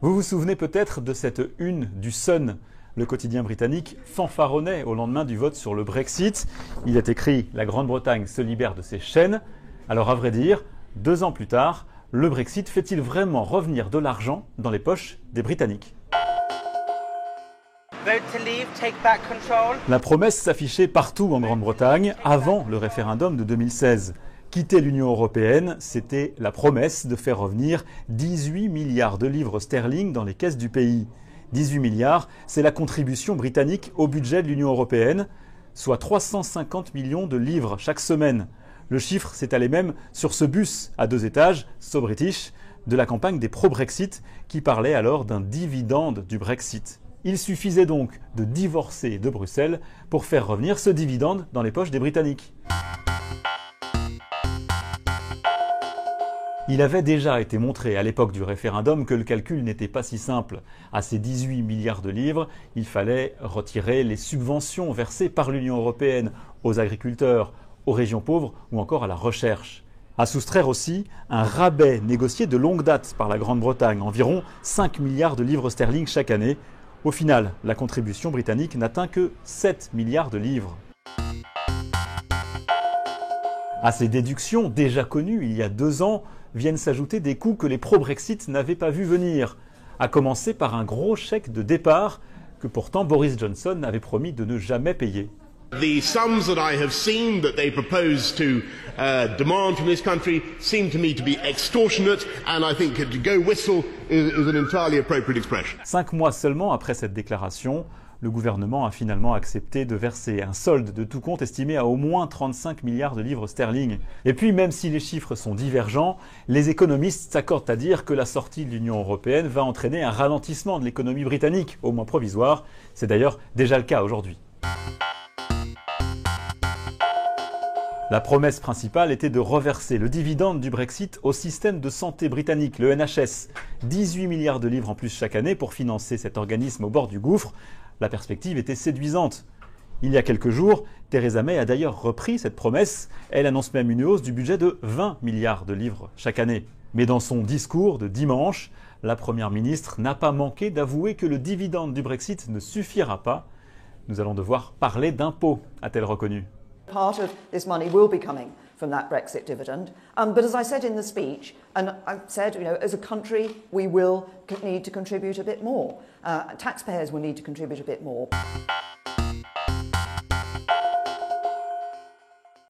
Vous vous souvenez peut-être de cette une du Sun. Le quotidien britannique fanfaronnait au lendemain du vote sur le Brexit. Il est écrit « La Grande-Bretagne se libère de ses chaînes ». Alors à vrai dire, 2 ans plus tard, le Brexit fait-il vraiment revenir de l'argent dans les poches des Britanniques ? La promesse s'affichait partout en Grande-Bretagne avant le référendum de 2016. Quitter l'Union européenne, c'était la promesse de faire revenir 18 milliards de livres sterling dans les caisses du pays. 18 milliards, c'est la contribution britannique au budget de l'Union européenne, soit 350 millions de livres chaque semaine. Le chiffre s'étalait même sur ce bus à 2 étages, So British, de la campagne des pro-Brexit qui parlait alors d'un dividende du Brexit. Il suffisait donc de divorcer de Bruxelles pour faire revenir ce dividende dans les poches des Britanniques. Il avait déjà été montré à l'époque du référendum que le calcul n'était pas si simple. À ces 18 milliards de livres, il fallait retirer les subventions versées par l'Union européenne aux agriculteurs, aux régions pauvres ou encore à la recherche. À soustraire aussi un rabais négocié de longue date par la Grande-Bretagne, environ 5 milliards de livres sterling chaque année. Au final, la contribution britannique n'atteint que 7 milliards de livres. À ces déductions déjà connues il y a 2 ans, viennent s'ajouter des coûts que les pro-Brexit n'avaient pas vu venir, à commencer par un gros chèque de départ que pourtant Boris Johnson avait promis de ne jamais payer. The sums that I have seen that they propose to demand from this country seem to me to be extortionate, and I think to go whistle is an entirely appropriate expression. 5 mois seulement après cette déclaration, le gouvernement a finalement accepté de verser un solde de tout compte estimé à au moins 35 milliards de livres sterling. Et puis, même si les chiffres sont divergents, les économistes s'accordent à dire que la sortie de l'Union européenne va entraîner un ralentissement de l'économie britannique, au moins provisoire. C'est d'ailleurs déjà le cas aujourd'hui. La promesse principale était de reverser le dividende du Brexit au système de santé britannique, le NHS. 18 milliards de livres en plus chaque année pour financer cet organisme au bord du gouffre. La perspective était séduisante. Il y a quelques jours, Theresa May a d'ailleurs repris cette promesse. Elle annonce même une hausse du budget de 20 milliards de livres chaque année. Mais dans son discours de dimanche, la Première ministre n'a pas manqué d'avouer que le dividende du Brexit ne suffira pas. Nous allons devoir parler d'impôts, a-t-elle reconnu. Part of this money will be coming from that Brexit dividend. But as I said in the speech, and I said, as a country, we will need to contribute a bit more. Taxpayers will need to contribute a bit more.